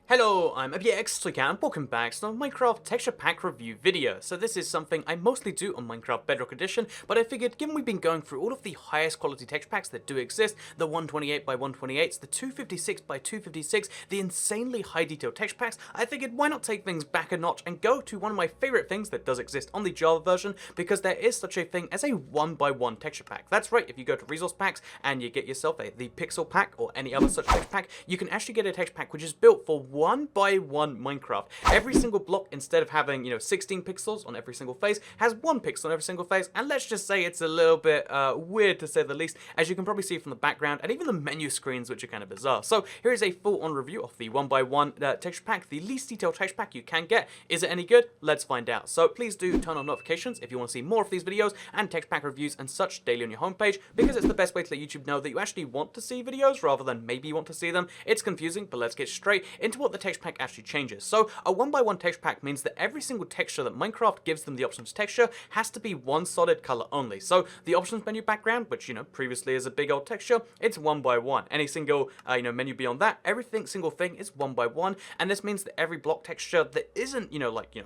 Hello, I'm ABX and welcome back to the Minecraft texture pack review video. So this is something I mostly do on Minecraft Bedrock Edition, but I figured given we've been going through all of the highest quality texture packs that do exist, the 128 by 128s, the 256 by 256, the insanely high detail texture packs, I figured why not take things back a notch and go to one of my favorite things that does exist on the Java version, because there is such a thing as a 1x1 texture pack. That's right, if you go to resource packs and you get yourself the pixel pack or any other such texture pack, you can actually get a texture pack which is built for 1x1 Minecraft. Every single block, instead of having 16 pixels on every single face, has 1 pixel on every single face, and let's just say it's a little bit weird to say the least, as you can probably see from the background and even the menu screens, which are kind of bizarre. So here is a full-on review of the 1x1 texture pack, the least detailed texture pack you can get. Is it any good? Let's find out. So please do turn on notifications if you want to see more of these videos and texture pack reviews and such daily on your homepage, because it's the best way to let YouTube know that you actually want to see videos rather than maybe you want to see them. It's confusing, but let's get straight into what the texture pack actually changes. So a 1x1 texture pack means that every single texture that Minecraft gives them the options texture has to be one solid color only. So the options menu background, which previously is a big old texture, it's 1x1. Any single menu beyond that, everything single thing is 1x1, and this means that every block texture that isn't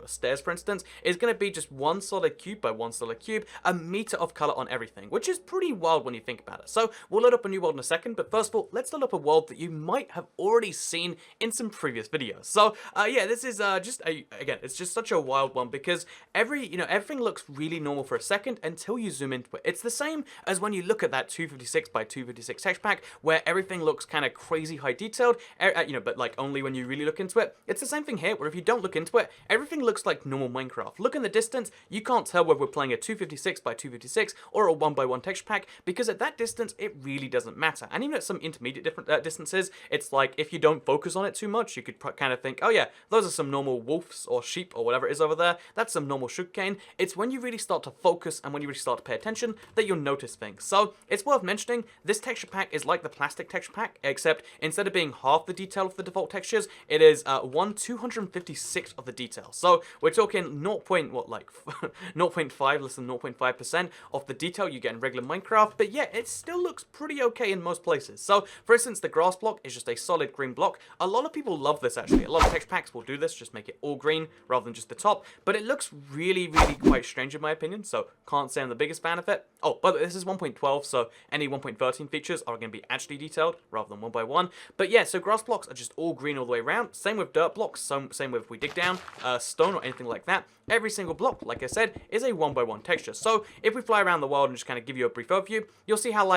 stairs, for instance, is going to be just one solid cube by one solid cube, a meter of color on everything, which is pretty wild when you think about it. So we'll load up a new world in a second, but first of all, let's load up a world that you might have already seen in some previous videos. So yeah, this is again, it's just such a wild one because everything looks really normal for a second until you zoom into it. It's the same as when you look at that 256 by 256 texture pack where everything looks kind of crazy high detailed, but like only when you really look into it. It's the same thing here where if you don't look into it, everything looks like normal Minecraft. Look in the distance, you can't tell whether we're playing a 256 by 256 or a 1x1 texture pack because at that distance, it really doesn't matter. And even at some intermediate different distances, it's like if you don't focus on it too much, you could kind of think, oh yeah, those are some normal wolves or sheep or whatever it is over there. That's some normal sugarcane. It's when you really start to focus and when you really start to pay attention that you'll notice things. So it's worth mentioning, this texture pack is like the plastic texture pack, except instead of being half the detail of the default textures, it is 1/256 of the detail. So we're talking 0.5, less than 0.5% of the detail you get in regular Minecraft, but yeah, it still looks pretty okay in most places. So for instance, the grass block is just a solid green block. A lot of people love this actually. A lot of texture packs will do this, just make it all green rather than just the top, but it looks really quite strange in my opinion, so can't say I'm the biggest fan of it. Oh, but this is 1.12, so any 1.13 features are going to be actually detailed rather than 1x1. But yeah, so grass blocks are just all green all the way around. Same with dirt blocks, same with if we dig down, stone or anything like that. Every single block, like I said, is a 1x1 texture. So if we fly around the world and just kind of give you a brief overview, you'll see how,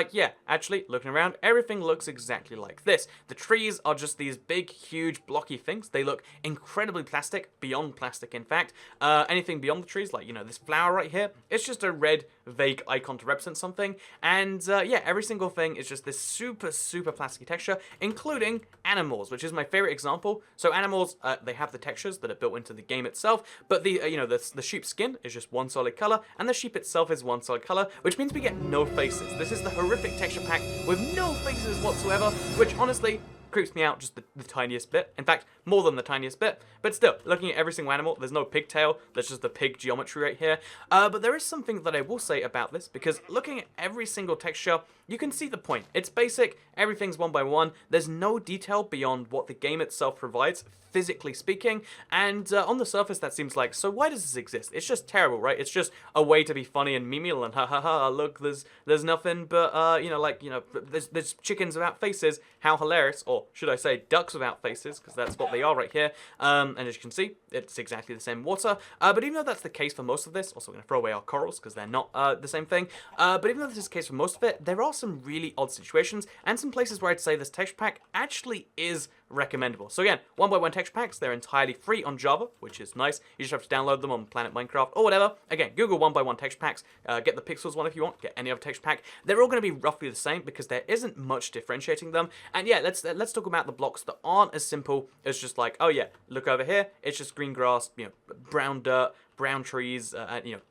actually, looking around, everything looks exactly like this. The trees are just these big, huge, blocky things. They look incredibly plastic, beyond plastic, in fact. Anything beyond the trees, like, this flower right here, it's just a red, vague icon to represent something. And, yeah, every single thing is just this super plasticky texture, including animals, which is my favorite example. So animals, they have the textures that are built into the game itself, but the sheep's skin is just one solid color, and the sheep itself is one solid color, which means we get no faces. This is the horrific texture pack with no faces whatsoever, which honestly creeps me out just the tiniest bit. In fact, more than the tiniest bit. But still, looking at every single animal, there's no pigtail. There's just the pig geometry right here. But there is something that I will say about this, because looking at every single texture, you can see the point. It's basic. Everything's 1x1. There's no detail beyond what the game itself provides, physically speaking, and on the surface that seems like, so why does this exist? It's just terrible, right? It's just a way to be funny and memey and ha ha ha, look, there's nothing but there's chickens without faces, how hilarious, or should I say ducks without faces, because that's what they are right here, and as you can see, it's exactly the same water, but even though that's the case for most of this, also we're going to throw away our corals because they're not the same thing, but even though this is the case for most of it, there are some really odd situations and some places where I'd say this texture pack actually is recommendable. So again, 1x1 texture packs, they're entirely free on Java, which is nice. You just have to download them on Planet Minecraft or whatever. Again, Google 1x1 texture packs, get the Pixels one if you want, get any other texture pack. They're all going to be roughly the same because there isn't much differentiating them. And yeah, let's talk about the blocks that aren't as simple as just like, oh yeah, look over here, it's just green grass, brown dirt, brown trees,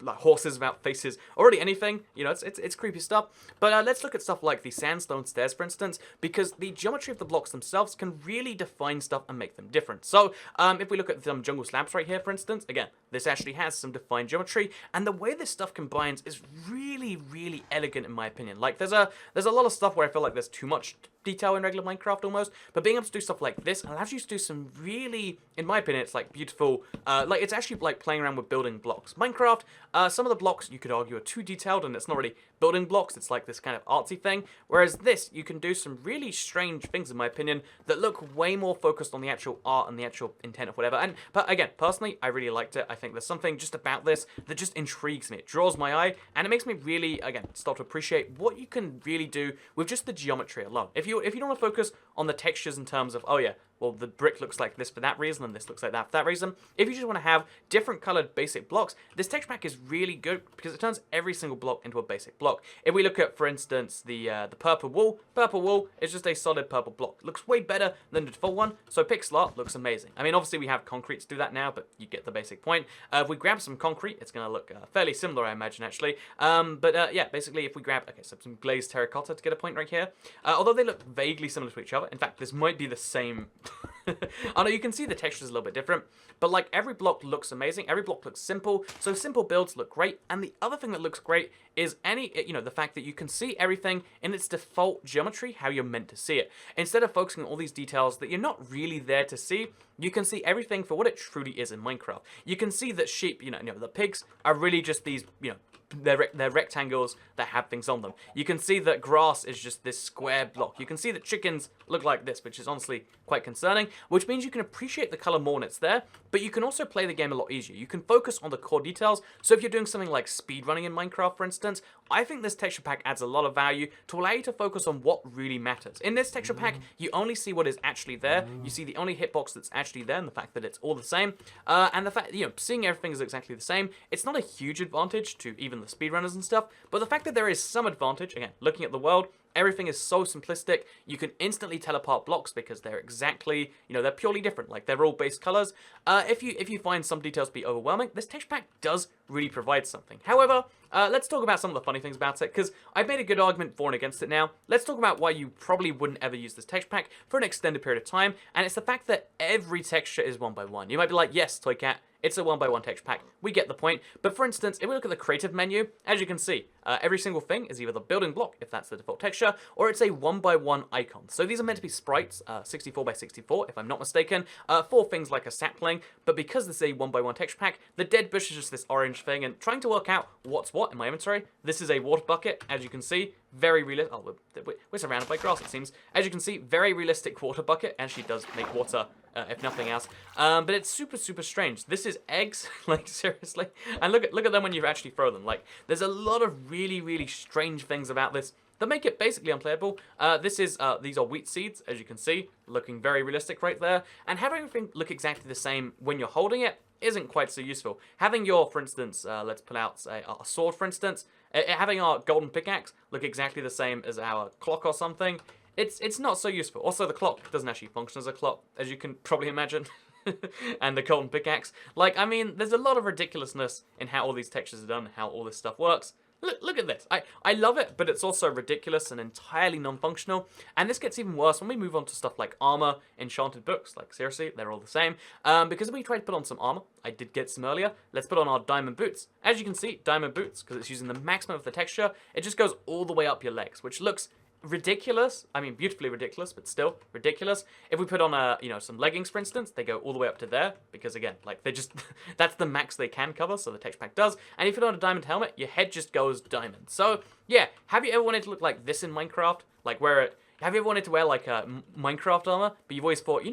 like horses without faces, already anything, it's creepy stuff. But let's look at stuff like the Sandstone Stairs, for instance, because the geometry of the blocks themselves can really define stuff and make them different. So if we look at some jungle slabs right here, for instance, again, this actually has some defined geometry, and the way this stuff combines is really elegant in my opinion. Like there's a lot of stuff where I feel like there's too much detail in regular Minecraft almost, but being able to do stuff like this allows you to do some really, in my opinion, it's like beautiful, like it's actually like playing around with building blocks. Minecraft, some of the blocks you could argue are too detailed and it's not really building blocks, it's like this kind of artsy thing, whereas this, you can do some really strange things in my opinion that look way more focused on the actual art and the actual intent of whatever. But again, personally, I really liked it. I think there's something just about this that just intrigues me. It draws my eye, and it makes me really, again, start to appreciate what you can really do with just the geometry alone. If you don't want to focus on the textures in terms of, oh yeah, well, the brick looks like this for that reason, and this looks like that for that reason. If you just want to have different colored basic blocks, this texture pack is really good because it turns every single block into a basic block. If we look at, for instance, the purple wool is just a solid purple block. It looks way better than the default one, so pixel art looks amazing. I mean, obviously we have concrete to do that now, but you get the basic point. If we grab some concrete, it's going to look fairly similar, I imagine, actually. Yeah, basically, if we grab, okay, so some glazed terracotta to get a point right here. Although they look vaguely similar to each other. In fact, this might be the same. I know you can see the textures a little bit different, but like every block looks amazing. Every block looks simple, so simple builds look great. And the other thing that looks great is the fact that you can see everything in its default geometry, how you're meant to see it. Instead of focusing on all these details that you're not really there to see, you can see everything for what it truly is in Minecraft. You can see that sheep, the pigs are really just these, they're rectangles that have things on them. You can see that grass is just this square block. You can see that chickens look like this, which is honestly quite concerning, which means you can appreciate the color more when it's there, but you can also play the game a lot easier. You can focus on the core details. So if you're doing something like speedrunning in Minecraft, for instance, I think this texture pack adds a lot of value to allow you to focus on what really matters. In this texture pack, you only see what is actually there. You see the only hitbox that's actually there and the fact that it's all the same. And the fact, seeing everything is exactly the same, it's not a huge advantage to even the speedrunners and stuff, but the fact that there is some advantage, again, looking at the world, everything is so simplistic, you can instantly tell apart blocks because they're exactly, they're purely different, like they're all base colors. If you find some details to be overwhelming, this texture pack does really provide something. However, let's talk about some of the funny things about it, because I've made a good argument for and against it now. Let's talk about why you probably wouldn't ever use this texture pack for an extended period of time, and it's the fact that every texture is 1x1. You might be like, yes, Toycat, it's a 1x1 texture pack. We get the point. But for instance, if we look at the creative menu, as you can see, every single thing is either the building block, if that's the default texture, or it's a 1x1 icon. So these are meant to be sprites, 64x64, if I'm not mistaken, for things like a sapling. But because this is a 1x1 texture pack, the dead bush is just this orange thing, and trying to work out what's what in my inventory, this is a water bucket, as you can see. Very realistic. Oh, we're surrounded by grass, it seems. As you can see, very realistic water bucket. Actually does make water, if nothing else. But it's super, super strange. This is eggs, like seriously. And look at them when you actually throw them. Like, there's a lot of really, really strange things about this that make it basically unplayable. These are wheat seeds, as you can see, looking very realistic right there. And having everything look exactly the same when you're holding it isn't quite so useful. Having your, for instance, let's pull out a sword, for instance, having our golden pickaxe look exactly the same as our clock or something, it's not so useful. Also, the clock doesn't actually function as a clock, as you can probably imagine. And the golden pickaxe. Like, I mean, there's a lot of ridiculousness in how all these textures are done, how all this stuff works. Look at this. I love it, but it's also ridiculous and entirely non-functional. And this gets even worse when we move on to stuff like armor, enchanted books. Like, seriously, they're all the same. Because if we try to put on some armor, I did get some earlier, let's put on our diamond boots. As you can see, diamond boots, because it's using the maximum of the texture, it just goes all the way up your legs, which looks ridiculous. I mean, beautifully ridiculous, but still ridiculous. If we put on some leggings, for instance, they go all the way up to there because, again, like, they just that's the max they can cover, so the texture pack does. And if you put on a diamond helmet, your head just goes diamond. So yeah, have you ever wanted to look like this in Minecraft? Like, have you ever wanted to wear like a Minecraft armor, but you've always thought,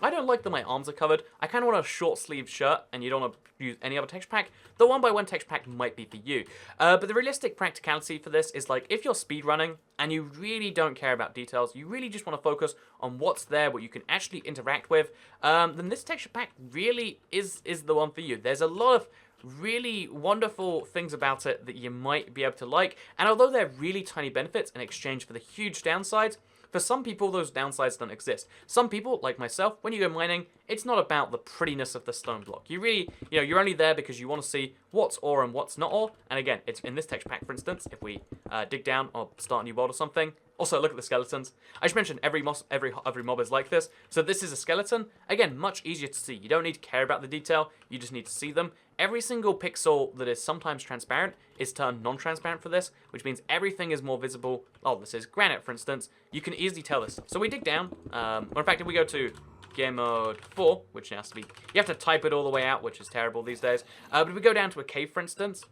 I don't like that my arms are covered. I kind of want a short-sleeved shirt, and you don't want to use any other texture pack. The 1x1 texture pack might be for you. But the realistic practicality for this is, like, if you're speedrunning and you really don't care about details, you really just want to focus on what's there, what you can actually interact with, then this texture pack really is the one for you. There's a lot of really wonderful things about it that you might be able to like, and although they're really tiny benefits in exchange for the huge downsides, for some people, those downsides don't exist. Some people, like myself, when you go mining, it's not about the prettiness of the stone block. You really, you're only there because you want to see what's ore and what's not ore. And again, it's in this texture pack, for instance, if we dig down or start a new world or something, Also, look at the skeletons. I should mention every mob is like this. So this is a skeleton. Again, much easier to see. You don't need to care about the detail. You just need to see them. Every single pixel that is sometimes transparent is turned non-transparent for this, which means everything is more visible. Oh, this is granite, for instance. You can easily tell this. So we dig down. Or in fact, if we go to game mode 4, which has to be, you have to type it all the way out, which is terrible these days. But if we go down to a cave, for instance,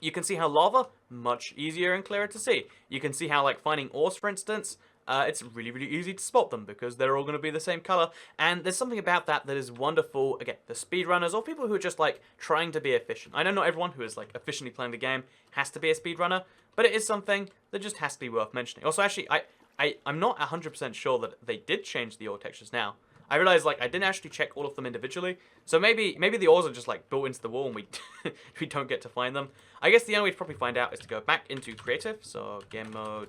you can see how lava, much easier and clearer to see. You can see how, like, finding ores, for instance, it's really, really easy to spot them because they're all going to be the same color. And there's something about that that is wonderful. Again, the speedrunners or people who are just, like, trying to be efficient. I know not everyone who is, like, efficiently playing the game has to be a speedrunner, but it is something that just has to be worth mentioning. Also, actually, I'm not 100% sure that they did change the ore textures now. I realized, like, I didn't actually check all of them individually, so maybe the ores are just, like, built into the wall and we don't get to find them. I guess the only way to probably find out is to go back into creative, so game mode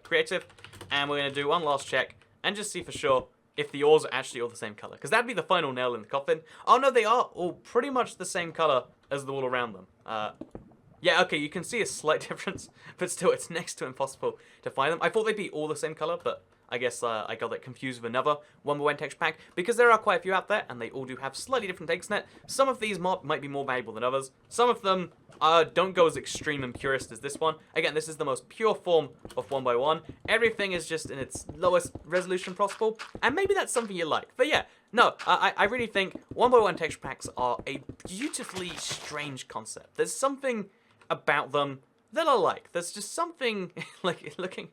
creative, and we're going to do one last check and just see for sure if the ores are actually all the same color, because that'd be the final nail in the coffin. Oh no, they are all pretty much the same color as the wall around them. Yeah, okay, you can see a slight difference, but still, it's next to impossible to find them. I thought they'd be all the same color, but I guess I got that confused with another 1x1 texture pack, because there are quite a few out there, and they all do have slightly different takes on it. Some of these might be more valuable than others. Some of them don't go as extreme and purist as this one. Again, this is the most pure form of 1x1. Everything is just in its lowest resolution possible, and maybe that's something you like. But yeah, no, I really think 1x1 texture packs are a beautifully strange concept. There's something about them that I like. There's just something, like, looking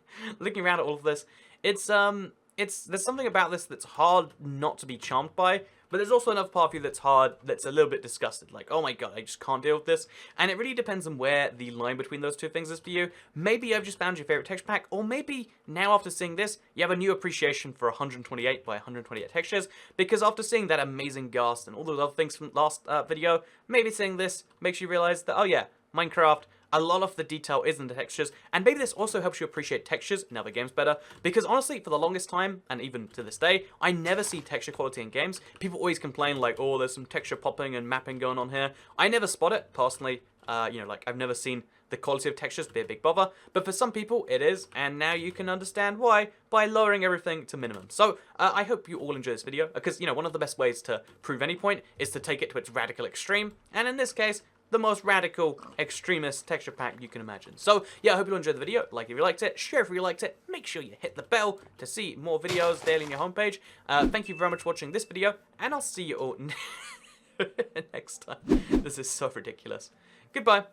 around at all of this, there's something about this that's hard not to be charmed by, but there's also another part of you that's a little bit disgusted, like, oh my god, I just can't deal with this, and it really depends on where the line between those two things is for you. Maybe I've just found your favorite texture pack, or maybe now after seeing this, you have a new appreciation for 128 by 128 textures, because after seeing that amazing ghast and all those other things from last video, maybe seeing this makes you realize that, oh yeah, Minecraft, a lot of the detail is in the textures, and maybe this also helps you appreciate textures in other games better, because honestly, for the longest time, and even to this day, I never see texture quality in games. People always complain like, oh, there's some texture popping and mapping going on here. I never spot it, personally. You know, like, I've never seen the quality of textures be a big bother, but for some people, it is, and now you can understand why by lowering everything to minimum. So, I hope you all enjoy this video, because, you know, one of the best ways to prove any point is to take it to its radical extreme, and in this case, the most radical, extremist texture pack you can imagine. So, yeah, I hope you enjoyed the video. Like if you liked it, share if you liked it, make sure you hit the bell to see more videos daily on your homepage. Thank you very much for watching this video, and I'll see you all next time. This is so ridiculous. Goodbye.